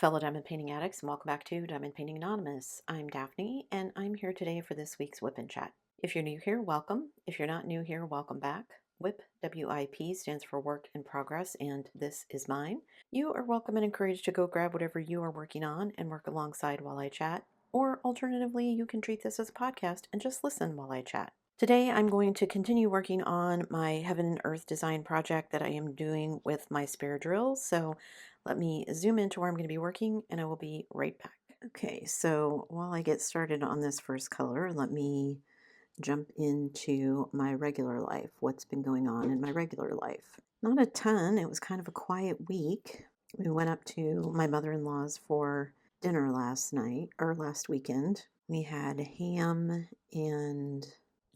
fellow diamond painting addicts, and welcome back to Diamond Painting Anonymous. I'm Daphne, and I'm here today for this week's Whip and Chat. If you're new here, welcome. If you're not new here, welcome back. WIP, W-I-P, stands for Work in Progress, and this is mine. You are welcome and encouraged to go grab whatever you are working on and work alongside while I chat, or alternatively, you can treat this as a podcast and just listen while I chat. Today, I'm going to continue working on my Heaven and Earth design project that I am doing with my spare drills. So let me zoom into where I'm going to be working and I will be right back. Okay, so while I get started on this first color, let me jump into my regular life. What's been going on in my regular life? Not a ton. It was kind of a quiet week. We went up to my mother-in-law's for dinner last weekend. We had ham and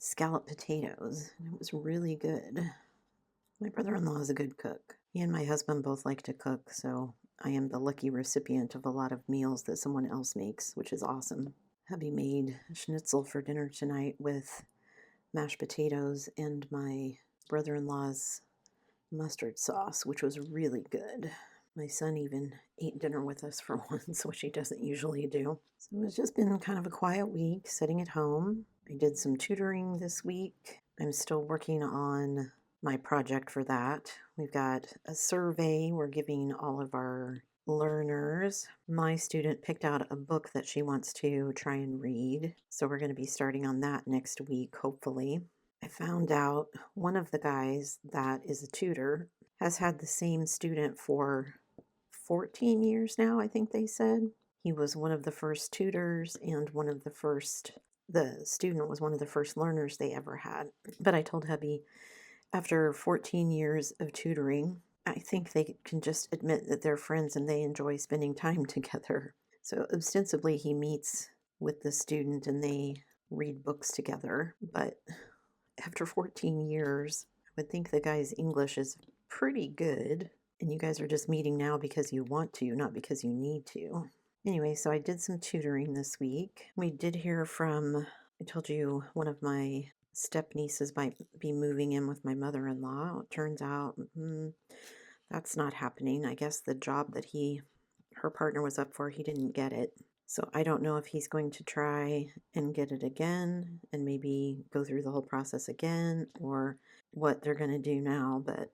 scalloped potatoes, and it was really good. My brother-in-law is a good cook. He and my husband both like to cook, so I am the lucky recipient of a lot of meals that someone else makes, which is awesome. Hubby made schnitzel for dinner tonight with mashed potatoes and my brother-in-law's mustard sauce, which was really good. My son even ate dinner with us for once, which he doesn't usually do. So it's just been kind of a quiet week, sitting at home. I did some tutoring this week. I'm still working on my project for that. We've got a survey we're giving all of our learners. My student picked out a book that she wants to try and read, so we're going to be starting on that next week, hopefully. I found out one of the guys that is a tutor has had the same student for 14 years now, I think they said. He was one of the first tutors and the student was one of the first learners they ever had. But I told hubby, after 14 years of tutoring, I think they can just admit that they're friends and they enjoy spending time together. So ostensibly he meets with the student and they read books together. But after 14 years, I would think the guy's English is pretty good. And you guys are just meeting now because you want to, not because you need to. Anyway, so I did some tutoring this week. We did hear from, I told you, one of my step nieces might be moving in with my mother-in-law. It turns out that's not happening. I guess the job that her partner was up for, he didn't get it. So I don't know if he's going to try and get it again and maybe go through the whole process again or what they're going to do now, but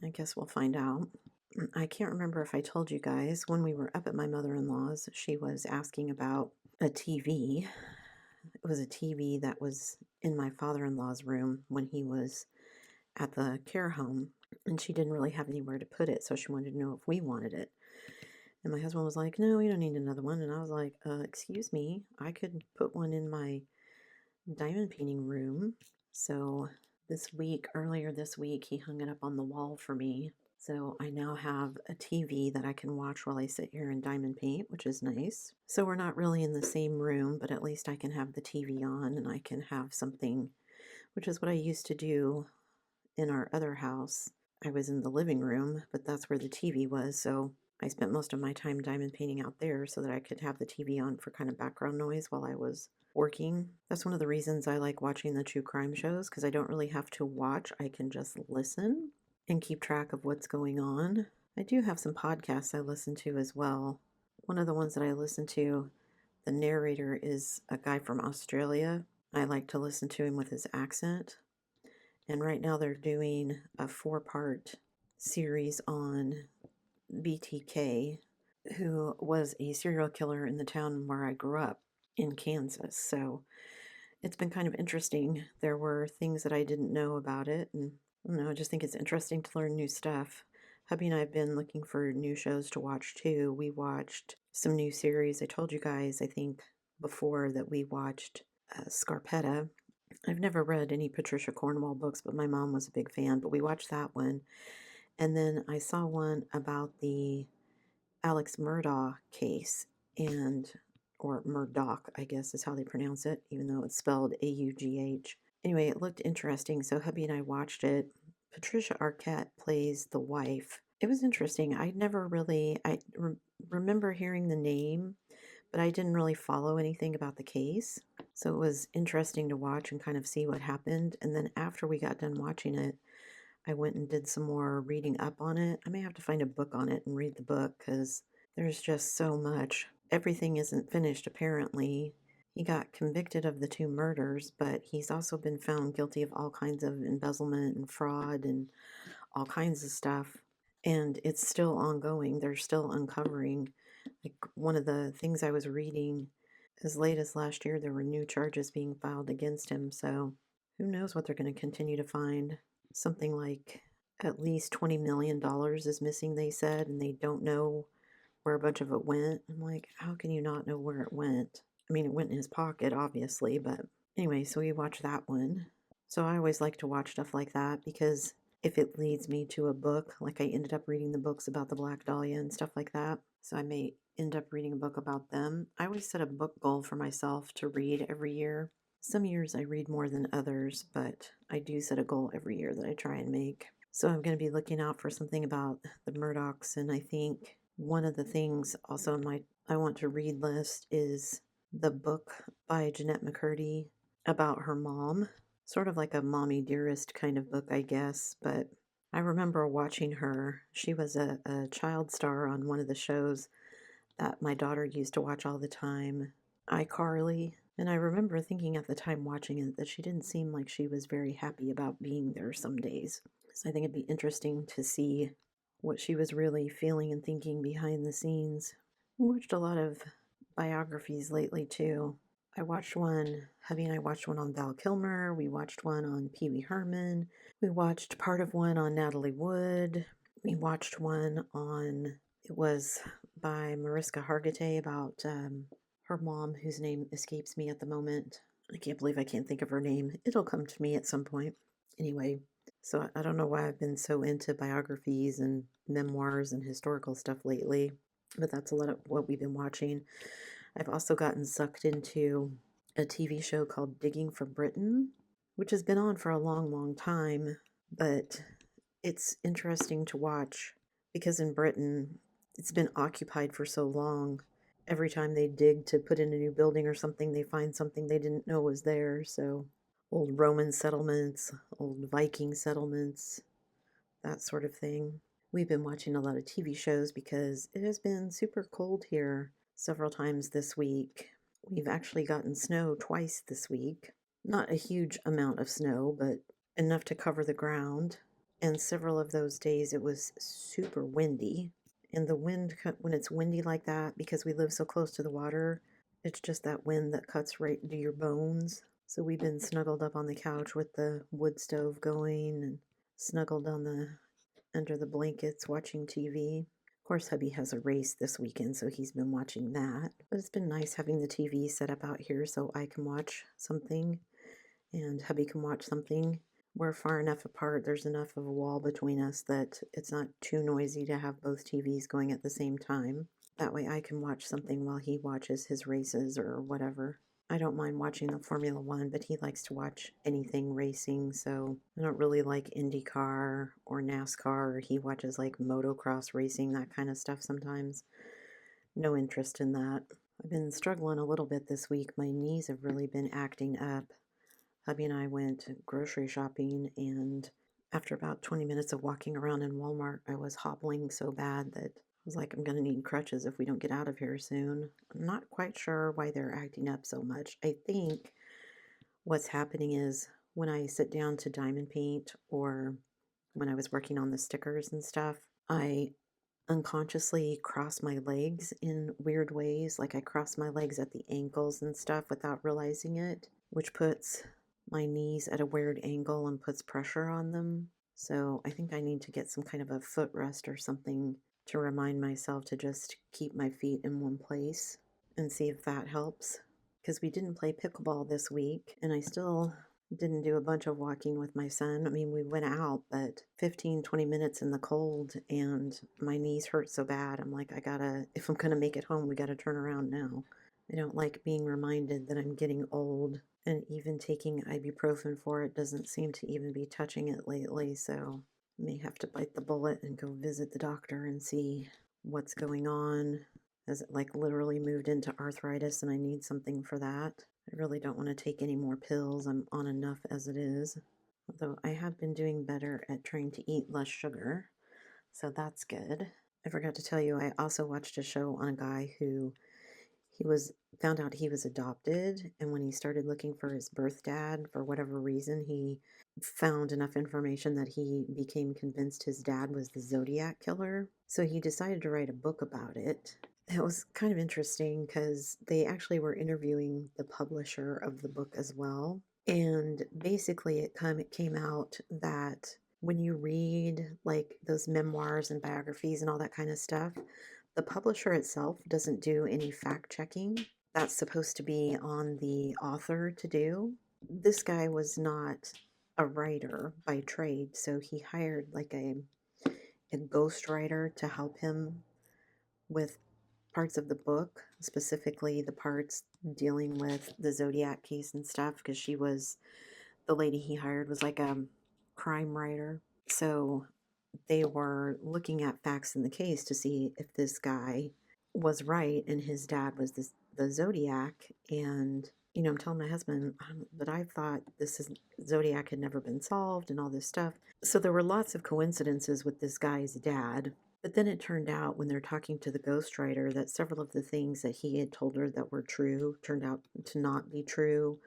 I guess we'll find out. I can't remember if I told you guys, when we were up at my mother-in-law's, she was asking about a TV. It was a TV that was in my father-in-law's room when he was at the care home, and she didn't really have anywhere to put it, so she wanted to know if we wanted it. And my husband was like, no, we don't need another one. And I was like, excuse me, I could put one in my diamond painting room. So earlier this week, he hung it up on the wall for me. So I now have a TV that I can watch while I sit here and diamond paint, which is nice. So we're not really in the same room, but at least I can have the TV on and I can have something, which is what I used to do in our other house. I was in the living room, but that's where the TV was. So I spent most of my time diamond painting out there so that I could have the TV on for kind of background noise while I was working. That's one of the reasons I like watching the true crime shows, because I don't really have to watch. I can just listen and keep track of what's going on. I do have some podcasts I listen to as well. One of the ones that I listen to, the narrator is a guy from Australia. I like to listen to him with his accent. And right now they're doing a 4-part series on BTK, who was a serial killer in the town where I grew up in Kansas. So it's been kind of interesting. There were things that I didn't know about it, and I don't know, I just think it's interesting to learn new stuff. Hubby and I have been looking for new shows to watch too. We watched some new series. I told you guys, I think, before that we watched Scarpetta. I've never read any Patricia Cornwell books, but my mom was a big fan, but we watched that one. And then I saw one about the Alex Murdaugh case, or Murdoch, I guess is how they pronounce it, even though it's spelled A-U-G-H. Anyway, it looked interesting, so hubby and I watched it. Patricia Arquette plays the wife. It was interesting. Remember hearing the name, but I didn't really follow anything about the case. So it was interesting to watch and kind of see what happened. And then after we got done watching it, I went and did some more reading up on it. I may have to find a book on it and read the book because There's just so much. Everything isn't finished, apparently. He got convicted of the two murders, but he's also been found guilty of all kinds of embezzlement and fraud and all kinds of stuff. And it's still ongoing. They're still uncovering. Like one of the things I was reading, as late as last year, there were new charges being filed against him. So who knows what they're going to continue to find. Something like at least $20 million is missing, they said, and they don't know where a bunch of it went. I'm like, how can you not know where it went? I mean, it went in his pocket, obviously, but anyway, so we watched that one. So I always like to watch stuff like that because if it leads me to a book, like I ended up reading the books about the Black Dahlia and stuff like that, so I may end up reading a book about them. I always set a book goal for myself to read every year. Some years I read more than others, but I do set a goal every year that I try and make. So I'm going to be looking out for something about the Murdochs, and I think one of the things also on my I want to read list is the book by Jeanette McCurdy about her mom. Sort of like a mommy dearest kind of book, I guess. But I remember watching her. She was a child star on one of the shows that my daughter used to watch all the time, iCarly. And I remember thinking at the time watching it that she didn't seem like she was very happy about being there some days. So I think it'd be interesting to see what she was really feeling and thinking behind the scenes. I watched a lot of biographies lately too. I watched one, Hubby and I watched one on Val Kilmer. We watched one on Pee Wee Herman. We watched part of one on Natalie Wood. We watched one on, it was by Mariska Hargitay about her mom, whose name escapes me at the moment. I can't believe I can't think of her name. It'll come to me at some point. Anyway, so I don't know why I've been so into biographies and memoirs and historical stuff lately, but that's a lot of what we've been watching. I've also gotten sucked into a TV show called Digging for Britain, which has been on for a long, long time, but it's interesting to watch because in Britain, it's been occupied for so long. Every time they dig to put in a new building or something, they find something they didn't know was there. So, old Roman settlements, old Viking settlements, that sort of thing. We've been watching a lot of TV shows because it has been super cold here several times this week. We've actually gotten snow twice this week. Not a huge amount of snow, but enough to cover the ground. And several of those days it was super windy. And the wind, when it's windy like that, because we live so close to the water, it's just that wind that cuts right into your bones. So we've been snuggled up on the couch with the wood stove going and snuggled on the under the blankets watching TV. Of course, hubby has a race this weekend, so he's been watching that. But it's been nice having the TV set up out here so I can watch something and hubby can watch something. We're far enough apart, there's enough of a wall between us that it's not too noisy to have both TVs going at the same time. That way I can watch something while he watches his races or whatever. I don't mind watching the Formula One, but he likes to watch anything racing, so I don't really like IndyCar or NASCAR. Or he watches like motocross racing, that kind of stuff sometimes. No interest in that. I've been struggling a little bit this week. My knees have really been acting up. Hubby and I went grocery shopping, and after about 20 minutes of walking around in Walmart, I was hobbling so bad that I was like, I'm going to need crutches if we don't get out of here soon. I'm not quite sure why they're acting up so much. I think what's happening is when I sit down to diamond paint or when I was working on the stickers and stuff, I unconsciously cross my legs in weird ways. Like I cross my legs at the ankles and stuff without realizing it, which puts my knees at a weird angle and puts pressure on them. So I think I need to get some kind of a footrest or something to remind myself to just keep my feet in one place and see if that helps. Because we didn't play pickleball this week, and I still didn't do a bunch of walking with my son. I mean, we went out, but 15, 20 minutes in the cold, and my knees hurt so bad. I'm like, if I'm going to make it home, we got to turn around now. I don't like being reminded that I'm getting old, and even taking ibuprofen for it doesn't seem to even be touching it lately, so I may have to bite the bullet and go visit the doctor and see what's going on. Has it like literally moved into arthritis and I need something for that? I really don't want to take any more pills. I'm on enough as it is. Although I have been doing better at trying to eat less sugar, so that's good. I forgot to tell you, I also watched a show on a guy who he was found out he was adopted, and when he started looking for his birth dad, for whatever reason, he found enough information that he became convinced his dad was the Zodiac killer. So he decided to write a book about it. It was kind of interesting because they actually were interviewing the publisher of the book as well. And basically, it came out that when you read like those memoirs and biographies and all that kind of stuff, the publisher itself doesn't do any fact checking. That's supposed to be on the author to do. This guy was not a writer by trade, so he hired like a ghostwriter to help him with parts of the book, specifically the parts dealing with the Zodiac case and stuff, because the lady he hired was like a crime writer. So they were looking at facts in the case to see if this guy was right and his dad was the Zodiac. And, I'm telling my husband, but I thought Zodiac had never been solved and all this stuff. So there were lots of coincidences with this guy's dad. But then it turned out when they're talking to the ghostwriter that several of the things that he had told her that were true turned out to not be true,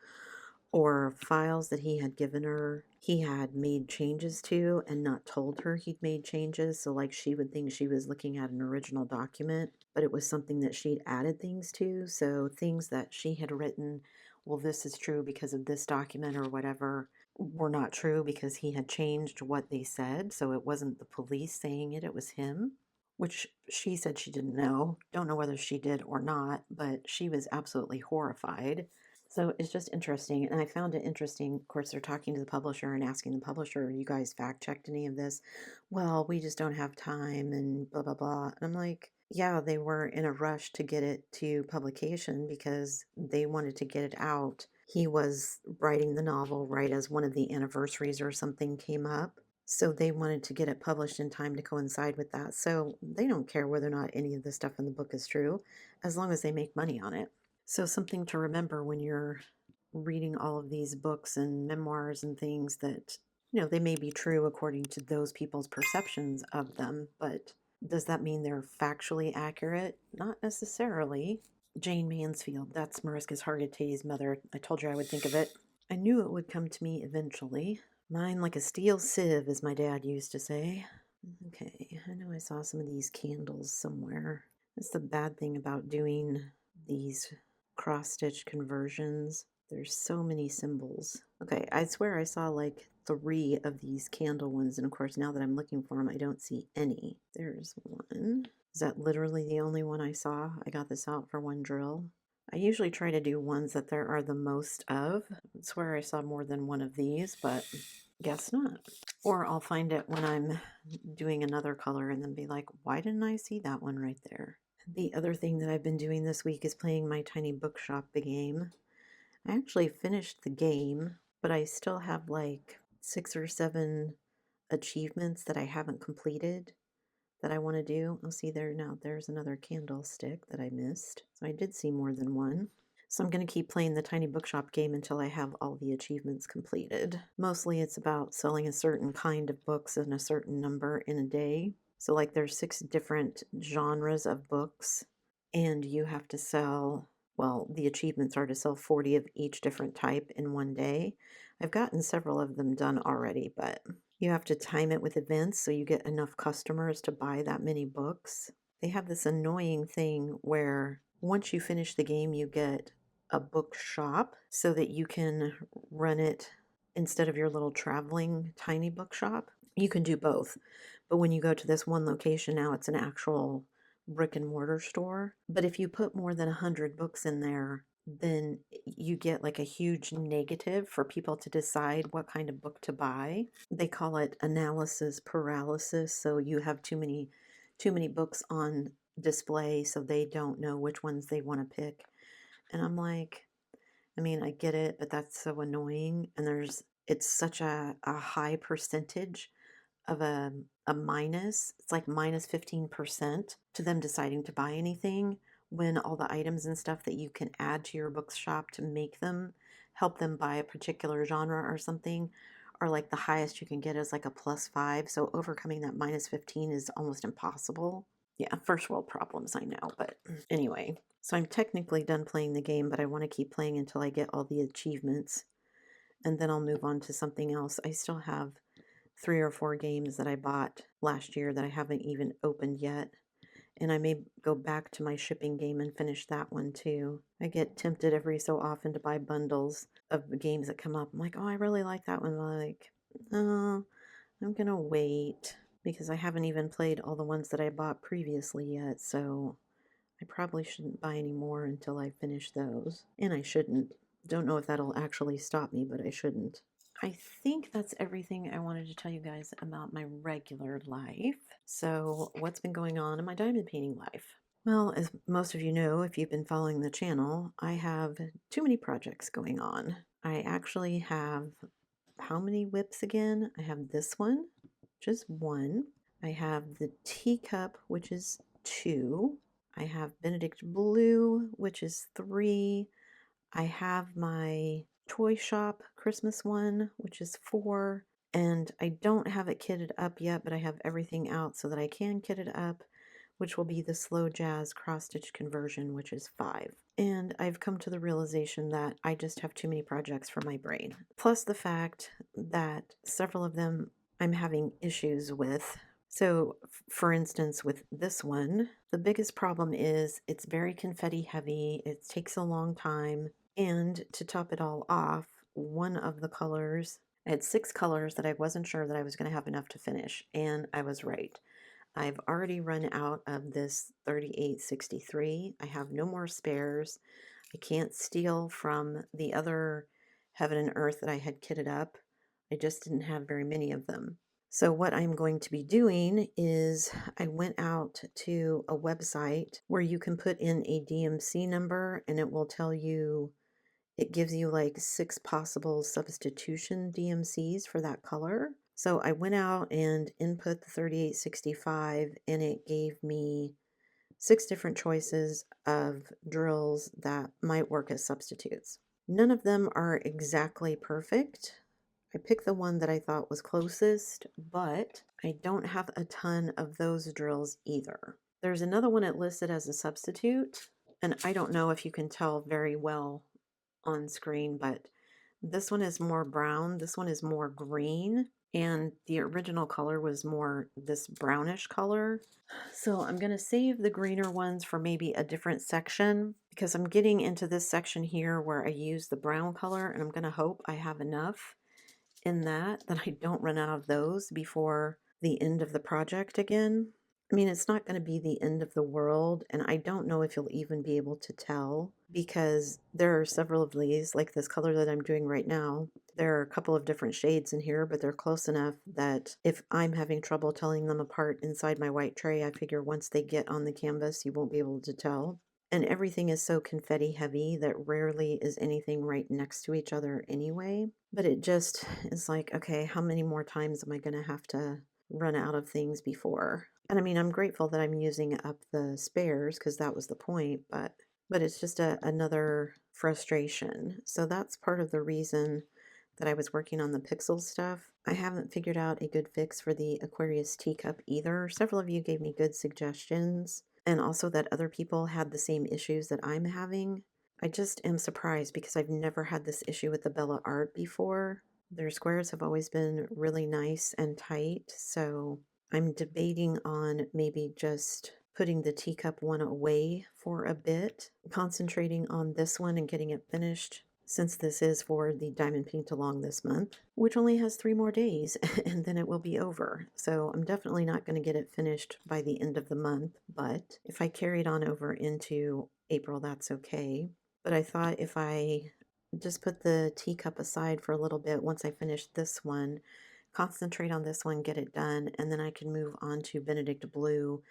or files that he had given her, he had made changes to and not told her he'd made changes. So, like, she would think she was looking at an original document, but it was something that she'd added things to. So, things that she had written, well, this is true because of this document or whatever, were not true because he had changed what they said. So, it wasn't the police saying it, it was him. Which she said she didn't know. Don't know whether she did or not, but she was absolutely horrified. So it's just interesting. And I found it interesting. Of course, they're talking to the publisher and asking the publisher, you guys fact checked any of this? Well, we just don't have time and blah, blah, blah. And I'm like, yeah, they were in a rush to get it to publication because they wanted to get it out. He was writing the novel right as one of the anniversaries or something came up. So they wanted to get it published in time to coincide with that. So they don't care whether or not any of the stuff in the book is true, as long as they make money on it. So, something to remember when you're reading all of these books and memoirs and things that, they may be true according to those people's perceptions of them, but does that mean they're factually accurate? Not necessarily. Jane Mansfield, that's Mariska's Hargitay's mother. I told you I would think of it. I knew it would come to me eventually. Mine like a steel sieve, as my dad used to say. Okay, I know I saw some of these candles somewhere. That's the bad thing about doing these cross-stitch conversions. There's so many symbols. Okay, I swear I saw like 3 of these candle ones, and of course now that I'm looking for them, I don't see any. There's one. Is that literally the only one I saw? I got this out for one drill. I usually try to do ones that there are the most of. I swear I saw more than one of these, but guess not. Or I'll find it when I'm doing another color and then be like, why didn't I see that one right there? The other thing that I've been doing this week is playing my tiny bookshop game. I actually finished the game, but I still have like 6 or 7 achievements that I haven't completed that I want to do. I'll see there now. There's another candlestick that I missed. So I did see more than one. So I'm going to keep playing the tiny bookshop game until I have all the achievements completed. Mostly it's about selling a certain kind of books and a certain number in a day. So like there's 6 different genres of books and you have to sell, well, the achievements are to sell 40 of each different type in one day. I've gotten several of them done already, but you have to time it with events so you get enough customers to buy that many books. They have this annoying thing where once you finish the game, you get a bookshop so that you can run it instead of your little traveling tiny bookshop. You can do both. But when you go to this one location now, it's an actual brick and mortar store. But if you put more than 100 books in there, then you get like a huge negative for people to decide what kind of book to buy. They call it analysis paralysis. So you have too many books on display, so they don't know which ones they want to pick. And I'm like, I mean, I get it, but that's so annoying. And it's such a high percentage of a minus. It's like minus 15% to them deciding to buy anything when all the items and stuff that you can add to your bookshop to make them help them buy a particular genre or something are like the highest you can get is like a +5. So overcoming that minus 15 is almost impossible. Yeah, first world problems, I know, but anyway. So I'm technically done playing the game, but I want to keep playing until I get all the achievements, and then I'll move on to something else. I still have 3 or 4 games that I bought last year that I haven't even opened yet, and I may go back to my shipping game and finish that one too. I get tempted every so often to buy bundles of the games that come up. I'm like, oh, I really like that one. I'm like, no, I'm gonna wait because I haven't even played all the ones that I bought previously yet, so I probably shouldn't buy any more until I finish those. And I shouldn't. Don't know if that'll actually stop me, but I shouldn't. I think that's everything I wanted to tell you guys about my regular life. So, what's been going on in my diamond painting life? Well, as most of you know, if you've been following the channel, I have too many projects going on. I actually have how many whips again? I have this one, which is 1. I have the teacup, which is 2. I have Benedict Blue, which is 3. I have my toy shop Christmas one, which is 4. And I don't have it kitted up yet, but I have everything out so that I can kit it up, which will be the slow jazz cross stitch conversion, which is 5. And I've come to the realization that I just have too many projects for my brain. Plus the fact that several of them I'm having issues with. So, for instance, with this one, the biggest problem is it's very confetti heavy, it takes a long time, and to top it all off, one of the colors, I had 6 colors that I wasn't sure that I was going to have enough to finish, and I was right. I've already run out of this 3863. I have no more spares. I can't steal from the other Heaven and Earth that I had kitted up. I just didn't have very many of them. So what I'm going to be doing is I went out to a website where you can put in a DMC number and it will tell you, it gives you like 6 possible substitution DMCs for that color. So I went out and input the 3865 and it gave me 6 different choices of drills that might work as substitutes. None of them are exactly perfect. I picked the one that I thought was closest, but I don't have a ton of those drills either. There's another one it listed as a substitute, and I don't know if you can tell very well on screen, but this one is more brown, this one is more green, and the original color was more this brownish color. So I'm going to save the greener ones for maybe a different section because I'm getting into this section here where I use the brown color, and I'm going to hope I have enough in that I don't run out of those before the end of the project again. I mean, it's not going to be the end of the world, and I don't know if you'll even be able to tell because there are several of these, like this color that I'm doing right now. There are a couple of different shades in here, but they're close enough that if I'm having trouble telling them apart inside my white tray, I figure once they get on the canvas, you won't be able to tell. And everything is so confetti heavy that rarely is anything right next to each other anyway. But it just is like, okay, how many more times am I going to have to run out of things before? And I mean, I'm grateful that I'm using up the spares because that was the point, but it's just another frustration. So that's part of the reason that I was working on the pixel stuff. I haven't figured out a good fix for the Aquarius teacup either. Several of you gave me good suggestions, and also that other people had the same issues that I'm having. I just am surprised because I've never had this issue with the Bella art before. Their squares have always been really nice and tight, so I'm debating on maybe just putting the teacup one away for a bit, concentrating on this one and getting it finished since this is for the Diamond Paint Along this month, which only has 3 more days and then it will be over. So I'm definitely not going to get it finished by the end of the month, but if I carry it on over into April, that's okay. But I thought if I just put the teacup aside for a little bit once I finish this one, concentrate on this one, get it done, and then I can move on to Benedict Blue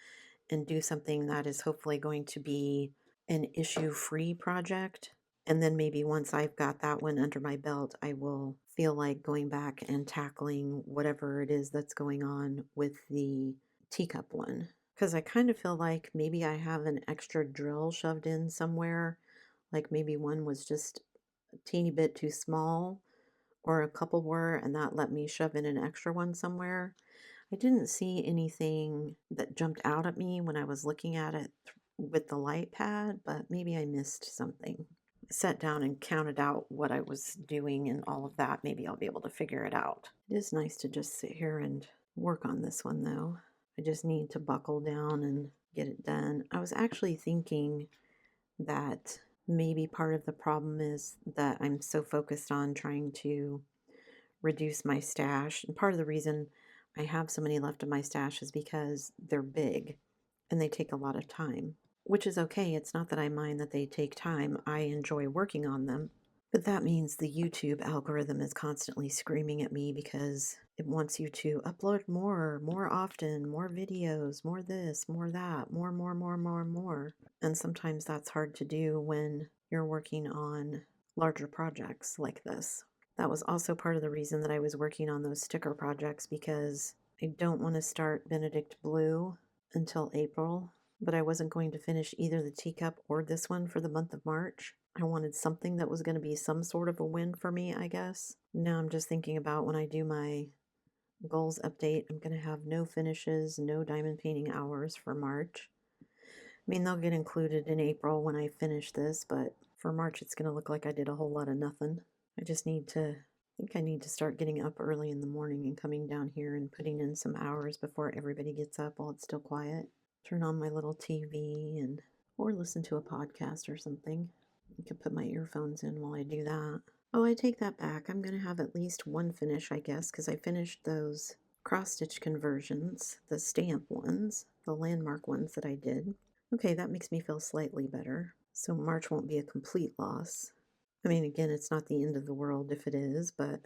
and do something that is hopefully going to be an issue-free project. And then maybe once I've got that one under my belt, I will feel like going back and tackling whatever it is that's going on with the teacup one. Because I kind of feel like maybe I have an extra drill shoved in somewhere. Like maybe one was just a teeny bit too small, or a couple were, and that let me shove in an extra one somewhere. I didn't see anything that jumped out at me when I was looking at it with the light pad, but maybe I missed something. I sat down and counted out what I was doing and all of that. Maybe I'll be able to figure it out. It is nice to just sit here and work on this one though. I just need to buckle down and get it done. I was actually thinking that maybe part of the problem is that I'm so focused on trying to reduce my stash. And part of the reason I have so many left in my stash is because they're big and they take a lot of time, which is okay. It's not that I mind that they take time. I enjoy working on them. But that means the YouTube algorithm is constantly screaming at me because it wants you to upload more often, more videos, more this, more that, more. And sometimes that's hard to do when you're working on larger projects like this. That was also part of the reason that I was working on those sticker projects, because I don't want to start Benedict Blue until April, but I wasn't going to finish either the teacup or this one for the month of March. I wanted something that was going to be some sort of a win for me, I guess. Now I'm just thinking about when I do my goals update, I'm going to have no finishes, no diamond painting hours for March. I mean, they'll get included in April when I finish this, but for March it's going to look like I did a whole lot of nothing. I just need to, I think I need to start getting up early in the morning and coming down here and putting in some hours before everybody gets up while it's still quiet. Turn on my little TV and or listen to a podcast or something. I could put my earphones in while I do that. Oh, I take that back. I'm going to have at least one finish, I guess, because I finished those cross-stitch conversions, the stamp ones, the landmark ones that I did. Okay, that makes me feel slightly better. So March won't be a complete loss. I mean, again, it's not the end of the world if it is, but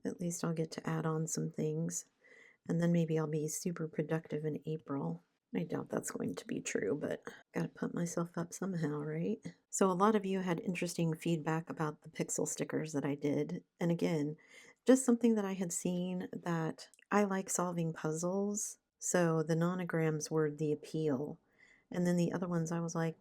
at least I'll get to add on some things. And then maybe I'll be super productive in April. I doubt that's going to be true, but gotta pump myself up somehow, right? So a lot of you had interesting feedback about the pixel stickers that I did. And again, just something that I had seen, that I like solving puzzles. So the nonograms were the appeal. And then the other ones I was like,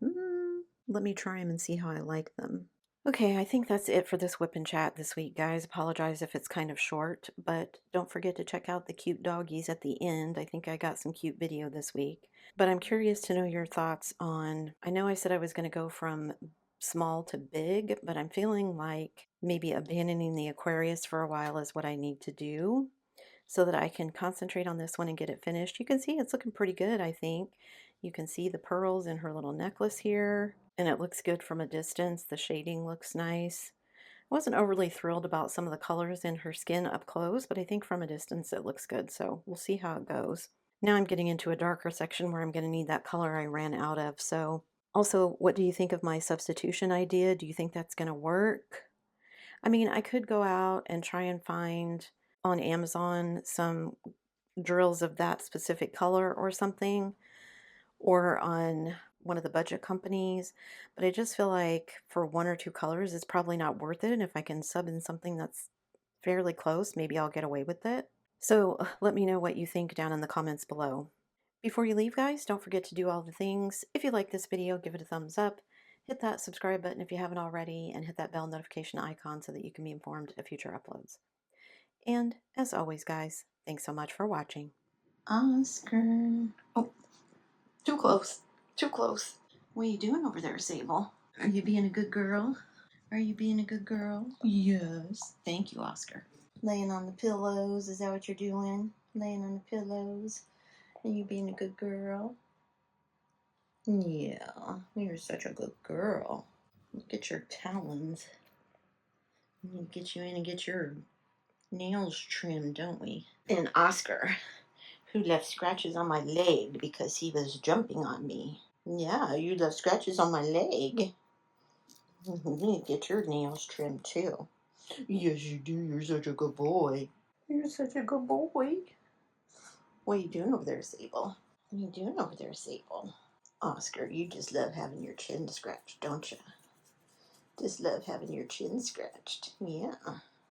let me try them and see how I like them. Okay, I think that's it for this whip and chat this week, guys. Apologize if it's kind of short, but don't forget to check out the cute doggies at the end. I think I got some cute video this week. But I'm curious to know your thoughts on, I know I said I was going to go from small to big, but I'm feeling like maybe abandoning the Aquarius for a while is what I need to do so that I can concentrate on this one and get it finished. You can see it's looking pretty good, I think. You can see the pearls in her little necklace here, and it looks good from a distance. The shading looks nice. I wasn't overly thrilled about some of the colors in her skin up close, but I think from a distance it looks good, so we'll see how it goes. Now I'm getting into a darker section where I'm going to need that color I ran out of. So also, what do you think of my substitution idea? Do you think that's going to work? I mean, I could go out and try and find on Amazon some drills of that specific color or something, or on one of the budget companies, but I just feel like for one or two colors it's probably not worth it, and if I can sub in something that's fairly close, maybe I'll get away with it. So let me know what you think down in the comments below. Before you leave, guys, don't forget to do all the things. If you like this video, give it a thumbs up, hit that subscribe button if you haven't already, and hit that bell notification icon so that you can be informed of future uploads. And as always, guys, thanks so much for watching. Oscar. Oh, too close. Too close. What are you doing over there, Sable? Are you being a good girl? Are you being a good girl? Yes. Thank you, Oscar. Laying on the pillows. Is that what you're doing? Laying on the pillows. Are you being a good girl? Yeah. You're such a good girl. Look at your talons. We need to get you in and get your nails trimmed, don't we? And Oscar, who left scratches on my leg because he was jumping on me. Yeah, you left scratches on my leg. You need to get your nails trimmed too. Yes, you do. You're such a good boy. You're such a good boy. What are you doing over there, Sable? What are you doing over there, Sable? Oscar, you just love having your chin scratched, don't you? Just love having your chin scratched. Yeah.